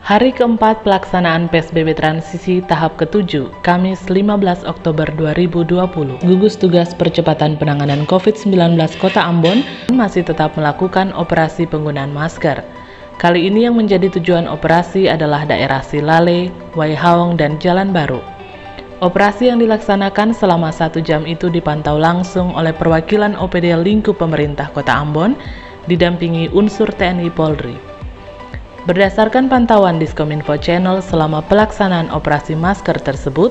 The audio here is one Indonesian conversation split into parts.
Hari keempat pelaksanaan PSBB transisi tahap ke-7, Kamis 15 Oktober 2020. Gugus Tugas Percepatan Penanganan COVID-19 Kota Ambon masih tetap melakukan operasi penggunaan masker. Kali ini yang menjadi tujuan operasi adalah daerah Silale, Waihaong, dan Jalan Baru. Operasi yang dilaksanakan selama 1 jam itu dipantau langsung oleh perwakilan OPD lingkup pemerintah Kota Ambon, didampingi unsur TNI Polri. Berdasarkan pantauan Diskominfo Channel selama pelaksanaan operasi masker tersebut,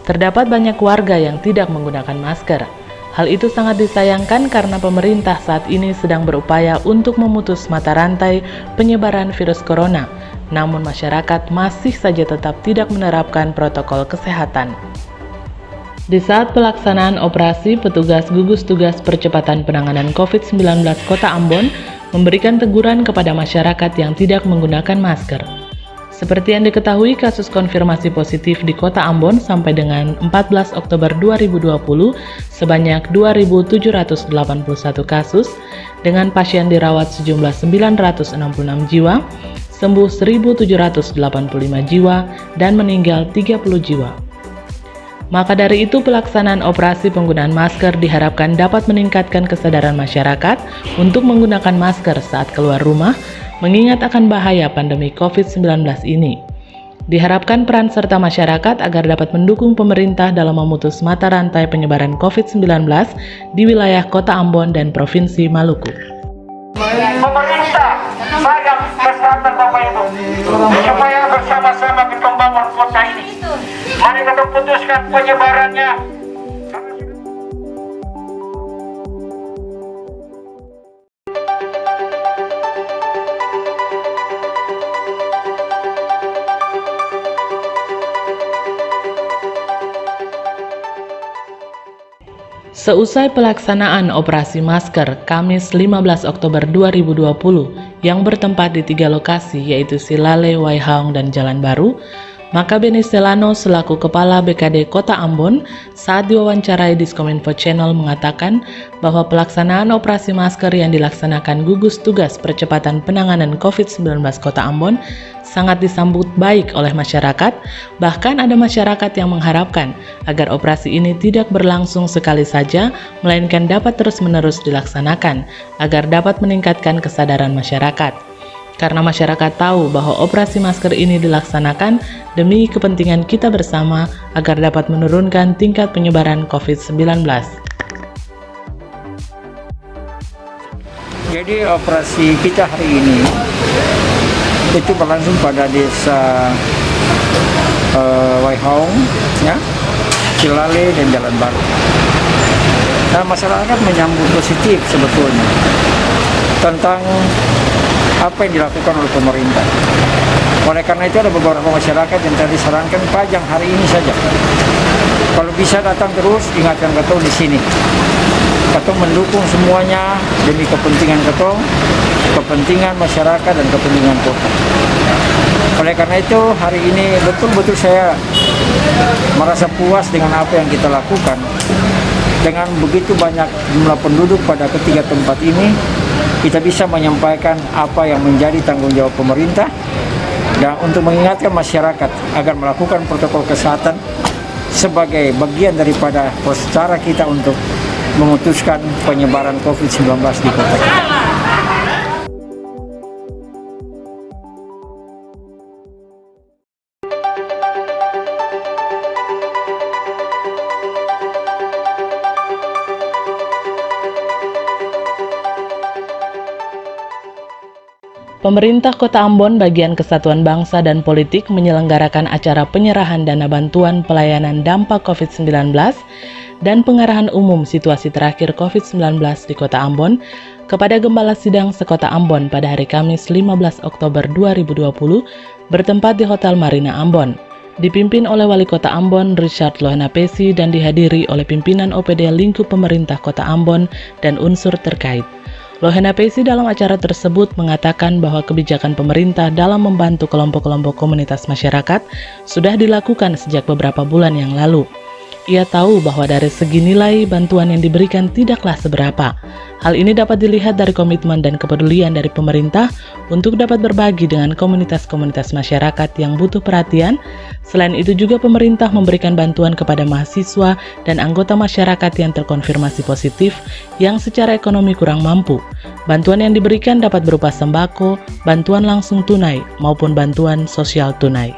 terdapat banyak warga yang tidak menggunakan masker. Hal itu sangat disayangkan karena pemerintah saat ini sedang berupaya untuk memutus mata rantai penyebaran virus corona, namun masyarakat masih saja tetap tidak menerapkan protokol kesehatan. Di saat pelaksanaan operasi, petugas gugus tugas percepatan penanganan COVID-19 Kota Ambon memberikan teguran kepada masyarakat yang tidak menggunakan masker. Seperti yang diketahui, kasus konfirmasi positif di Kota Ambon sampai dengan 14 Oktober 2020 sebanyak 2.781 kasus, dengan pasien dirawat sejumlah 966 jiwa, sembuh 1.785 jiwa, dan meninggal 30 jiwa. Maka dari itu, pelaksanaan operasi penggunaan masker diharapkan dapat meningkatkan kesadaran masyarakat untuk menggunakan masker saat keluar rumah, mengingat akan bahaya pandemi COVID-19 ini. Diharapkan peran serta masyarakat agar dapat mendukung pemerintah dalam memutus mata rantai penyebaran COVID-19 di wilayah Kota Ambon dan Provinsi Maluku. Pemerintah sayang kesehatan Bapak Ibu, supaya bersama-sama kita membangun kota ini. Mari kita putuskan penyebarannya. Seusai pelaksanaan operasi masker Kamis 15 Oktober 2020 yang bertempat di 3 lokasi yaitu Silale, Waihaong, dan Jalan Baru, maka Beni Selano selaku Kepala BKD Kota Ambon saat diwawancarai Diskominfo Channel mengatakan bahwa pelaksanaan operasi masker yang dilaksanakan gugus tugas percepatan penanganan COVID-19 Kota Ambon sangat disambut baik oleh masyarakat, bahkan ada masyarakat yang mengharapkan agar operasi ini tidak berlangsung sekali saja, melainkan dapat terus-menerus dilaksanakan agar dapat meningkatkan kesadaran masyarakat. Karena masyarakat tahu bahwa operasi masker ini dilaksanakan demi kepentingan kita bersama agar dapat menurunkan tingkat penyebaran COVID-19. Jadi operasi kita hari ini itu berlangsung pada desa Waihaong, ya, Silale, dan Jalan Baru. Nah, masyarakat menyambut positif sebetulnya tentang apa yang dilakukan oleh pemerintah. Oleh karena itu ada beberapa masyarakat yang tadi sarankan pajang hari ini saja. Kalau bisa datang terus, ingatkan ketong di sini. Ketong mendukung semuanya demi kepentingan ketong, kepentingan masyarakat, dan kepentingan kota. Oleh karena itu hari ini betul-betul saya merasa puas dengan apa yang kita lakukan. Dengan begitu banyak jumlah penduduk pada ketiga tempat ini, kita bisa menyampaikan apa yang menjadi tanggung jawab pemerintah dan untuk mengingatkan masyarakat agar melakukan protokol kesehatan sebagai bagian daripada cara kita untuk memutuskan penyebaran COVID-19 di kota kita. Pemerintah Kota Ambon bagian Kesatuan Bangsa dan Politik menyelenggarakan acara penyerahan dana bantuan pelayanan dampak COVID-19 dan pengarahan umum situasi terakhir COVID-19 di Kota Ambon kepada Gembala Sidang Sekota Ambon pada hari Kamis 15 Oktober 2020 bertempat di Hotel Marina Ambon. Dipimpin oleh Wali Kota Ambon Richard Lohenapesi dan dihadiri oleh pimpinan OPD lingkup pemerintah Kota Ambon dan unsur terkait. Lohenapesi dalam acara tersebut mengatakan bahwa kebijakan pemerintah dalam membantu kelompok-kelompok komunitas masyarakat sudah dilakukan sejak beberapa bulan yang lalu. ia tahu bahwa dari segi nilai bantuan yang diberikan tidaklah seberapa. Hal ini dapat dilihat dari komitmen dan kepedulian dari pemerintah untuk dapat berbagi dengan komunitas-komunitas masyarakat yang butuh perhatian. Selain itu juga pemerintah memberikan bantuan kepada mahasiswa dan anggota masyarakat yang terkonfirmasi positif yang secara ekonomi kurang mampu. Bantuan yang diberikan dapat berupa sembako, bantuan langsung tunai, maupun bantuan sosial tunai.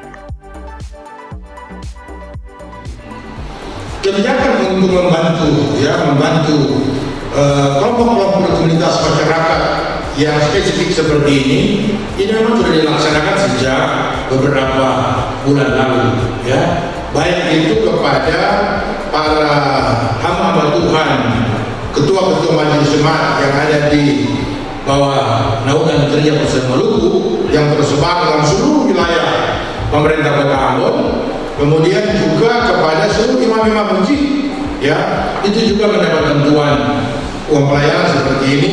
Kebijakan untuk membantu kelompok-kelompok komunitas masyarakat yang spesifik seperti ini memang sudah dilaksanakan sejak beberapa bulan lalu, ya. Baik itu kepada para hamba Tuhan, ketua-ketua majelis jemaat yang ada di bawah naungan Gereja Kristen Maluku yang tersebar dalam seluruh wilayah pemerintah Kota Ambon. Kemudian juga kepada seluruh imam-imam masjid, ya, itu juga mendapat bantuan uang pelayanan seperti ini.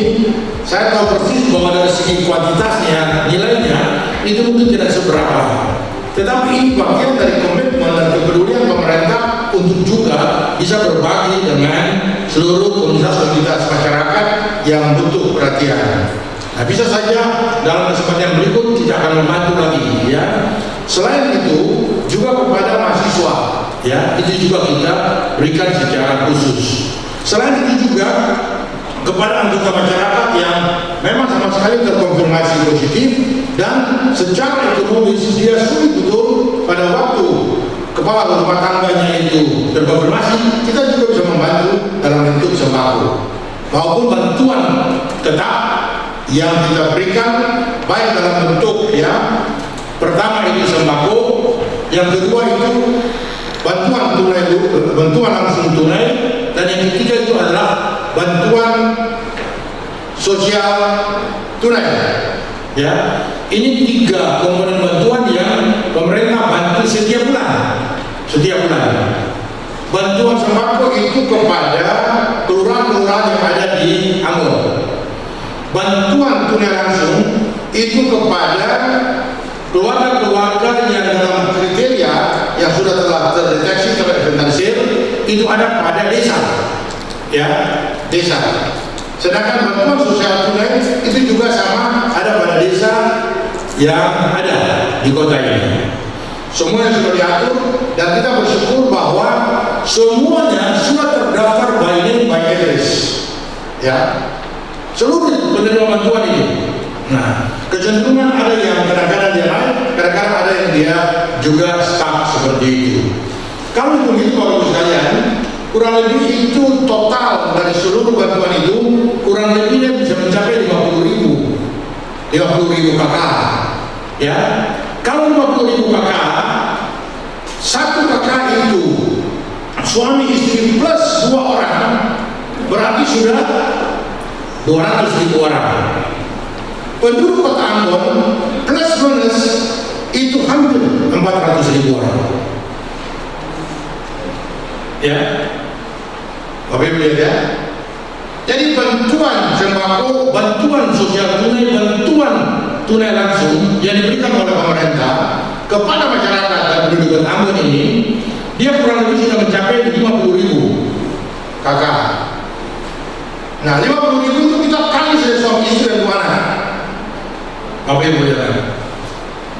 Saya tahu persis bahwa dari segi kuantitasnya, nilainya itu mungkin tidak seberapa, tetapi ini bagian dari komitmen dan kepedulian pemerintah untuk juga bisa berbagi dengan seluruh komunitas-komunitas masyarakat yang butuh perhatian. Nah, bisa saja dalam kesempatan berikut tidak akan membantu lagi, ya. Selain itu juga kepada mahasiswa, ya, itu juga kita berikan secara khusus. Selain itu juga kepada anggota masyarakat yang memang sama sekali terkonfirmasi positif dan secara ekonomis dia sulit betul pada waktu kepala rumah tangganya itu terkonfirmasi, kita juga bisa membantu dalam bentuk sembako maupun bantuan tetap yang kita berikan, baik dalam bentuk, ya, pertama itu sembako, yang kedua itu bantuan tunai, bantuan langsung tunai, dan yang ketiga itu adalah bantuan sosial tunai. Ya, ini 3 komponen bantuan yang pemerintah bantu setiap bulan. Bantuan sembako itu kepada kelurahan-kelurahan yang ada di Ambon. Bantuan tunai langsung itu kepada keluarga-keluarga yang dalam kriteria yang sudah telah terdeteksi terinventarisir itu ada pada desa, ya, desa. Sedangkan bantuan sosial tunai itu juga sama ada pada desa yang ada di kota ini. Semuanya sudah diatur dan kita bersyukur bahwa semuanya sudah terdaftar by name by address, ya, seluruh penerima bantuan ini. Nah, kecenderungan ada yang kadang-kadang dia naik, kadang-kadang ada yang dia juga stuck seperti itu. Kalau begitu Bapak sekalian, kurang lebih itu total dari seluruh bantuan itu kurang lebihnya bisa mencapai 50.000 KK. Ya, kalau 50.000 KK, satu KK itu suami istri plus 2 orang, berarti sudah 200.000 orang. Penduduk Kota Ambon plus minus itu hampir 400.000 orang. Ya, Bapak Ibu lihat, ya. Jadi bantuan sembako, bantuan sosial tunai, bantuan tunai langsung yang diberikan oleh pemerintah kepada masyarakat dan penduduk Kota Ambon ini, dia kurang lebih sudah mencapai 50.000 KK. Nah, 50.000 itu kita kali dari suami istri dan 2 anak. Bapak Ibu lihat.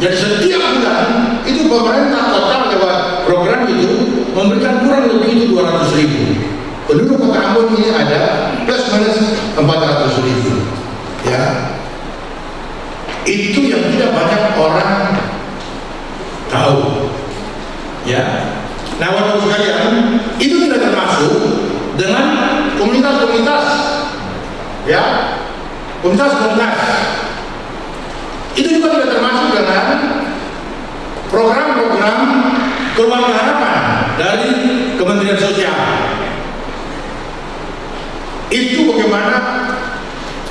Jadi setiap bulan itu pemerintah total lewat program itu memberikan kurang lebih itu 200.000. Penduduk Kota Ambon ini ada plus minus 400.000. Ya, itu yang tidak banyak orang tahu. Ya, nah Bapak sekalian, itu tidak termasuk dengan komunitas-komunitas, ya, komunitas-komunitas. Itu juga tidak termasuk dengan program-program keluarga harapan dari Kementerian Sosial. Itu bagaimana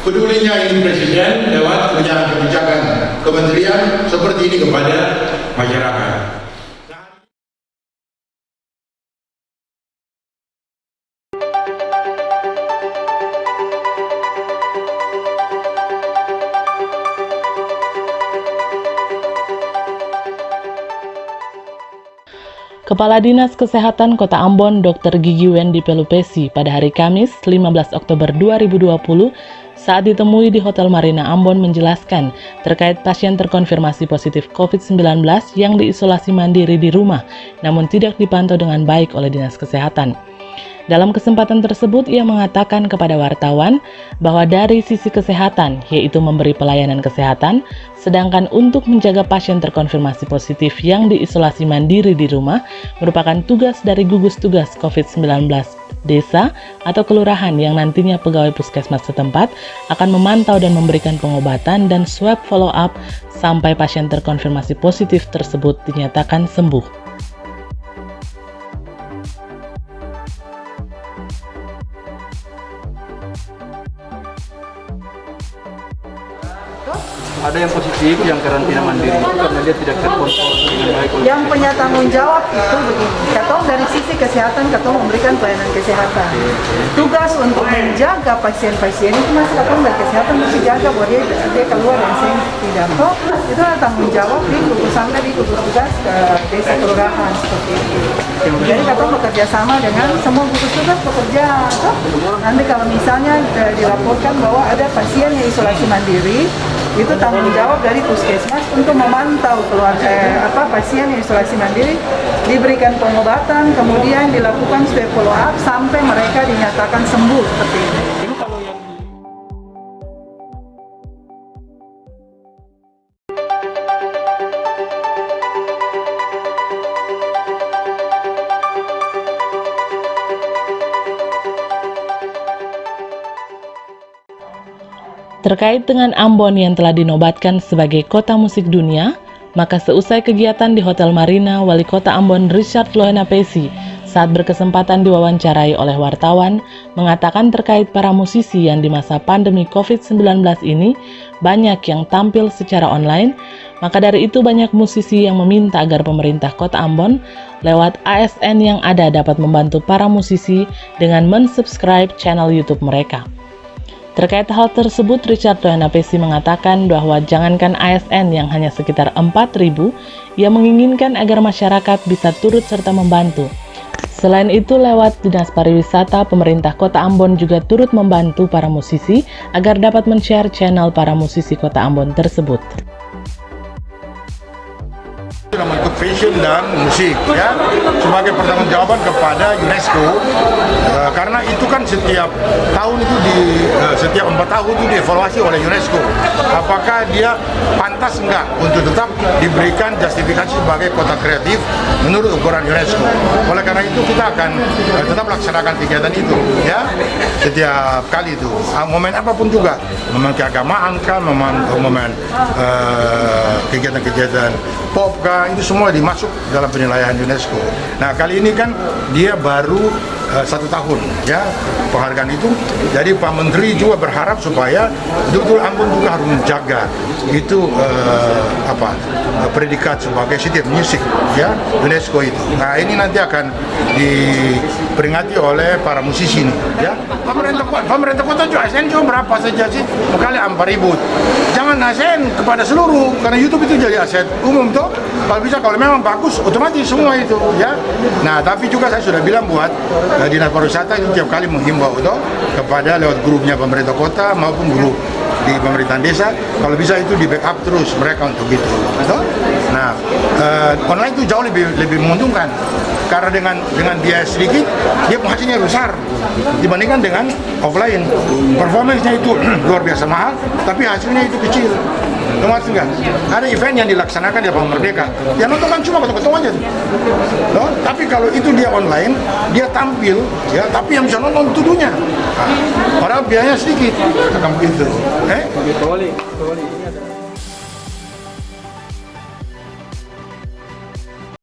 pedulinya ini Presiden lewat kebijakan-kebijakan kementerian seperti ini kepada masyarakat. Kepala Dinas Kesehatan Kota Ambon, Dr. Gigi Wendy Pelupesi, pada hari Kamis, 15 Oktober 2020, saat ditemui di Hotel Marina Ambon menjelaskan terkait pasien terkonfirmasi positif COVID-19 yang diisolasi mandiri di rumah, namun tidak dipantau dengan baik oleh Dinas Kesehatan. Dalam kesempatan tersebut, ia mengatakan kepada wartawan bahwa dari sisi kesehatan, yaitu memberi pelayanan kesehatan, sedangkan untuk menjaga pasien terkonfirmasi positif yang diisolasi mandiri di rumah merupakan tugas dari gugus tugas COVID-19 desa atau kelurahan yang nantinya pegawai puskesmas setempat akan memantau dan memberikan pengobatan dan swab follow-up sampai pasien terkonfirmasi positif tersebut dinyatakan sembuh. Ada yang positif, yang karantina mandiri itu karena dia tidak terkontrol dengan baik. Yang punya tanggung jawab itu begini, katong dari sisi kesehatan, katong memberikan pelayanan kesehatan. Tugas untuk menjaga pasien-pasien itu masih katong dari kesehatan mesti jaga bahwa dia keluar dan tidak. So, itu adalah tanggung jawab di sampai di gugus tugas ke desa kelurahan seperti itu. Jadi katong bekerja sama dengan semua gugus tugas bekerja. So, nanti kalau misalnya dilaporkan bahwa ada pasien yang isolasi mandiri, itu tanggung jawab dari puskesmas untuk memantau keluarga pasien yang isolasi mandiri, diberikan pengobatan, kemudian dilakukan swab follow up sampai mereka dinyatakan sembuh seperti ini. Terkait dengan Ambon yang telah dinobatkan sebagai kota musik dunia, maka seusai kegiatan di Hotel Marina, Wali Kota Ambon Richard Lohenapesi saat berkesempatan diwawancarai oleh wartawan mengatakan terkait para musisi yang di masa pandemi COVID-19 ini banyak yang tampil secara online, maka dari itu banyak musisi yang meminta agar pemerintah Kota Ambon lewat ASN yang ada dapat membantu para musisi dengan mensubscribe channel YouTube mereka. Terkait hal tersebut, Richard Lohenapesi mengatakan bahwa jangankan ASN yang hanya sekitar 4.000, ia menginginkan agar masyarakat bisa turut serta membantu. Selain itu, lewat Dinas Pariwisata, pemerintah Kota Ambon juga turut membantu para musisi agar dapat men-share channel para musisi Kota Ambon tersebut. Dalam bentuk fashion dan musik ya, sebagai pertanggungjawaban kepada UNESCO, karena itu kan setiap tahun itu setiap 4 tahun itu dievaluasi oleh UNESCO apakah dia pantas enggak untuk tetap diberikan justifikasi sebagai kota kreatif menurut ukuran UNESCO. Oleh karena itu kita akan tetap laksanakan kegiatan itu ya, setiap kali itu momen apapun juga, momen keagamaan kan, momen kegiatan-kegiatan pop kan, itu semua dimasuk dalam penilaian UNESCO. Nah kali ini kan dia baru 1 tahun ya penghargaan itu, jadi Pak Menteri juga berharap supaya betul-betul Ambon juga harus menjaga itu predikat sebagai city of music ya UNESCO itu. Nah ini nanti akan diperingati oleh para musisi ini ya. Pemerintah kota juga ASN juga berapa saja sih? Kali 4.000. Jangan ASN kepada seluruh, karena YouTube itu jadi aset umum tuh. Kalau bisa, kalau memang bagus, otomatis semua itu ya. Nah tapi juga saya sudah bilang buat Dinas Pariwisata itu tiap kali menghimbau tuh kepada lewat grupnya pemerintah kota maupun grup di pemerintahan desa, kalau bisa itu di backup terus mereka untuk itu. Nah, online itu jauh lebih menguntungkan karena dengan biaya sedikit dia penghasilnya besar dibandingkan dengan offline. Performance-nya itu luar biasa mahal, tapi hasilnya itu kecil. Termasuk enggak? Ada event yang dilaksanakan di Lapangan Merdeka, yang nonton kan cuma ketua-ketua aja tuh. Tapi kalau itu dia online, dia tampil, ya, tapi yang bisa nonton tuduhnya. Padahal biayanya sedikit, akan begitu. Pak Wali, ini ada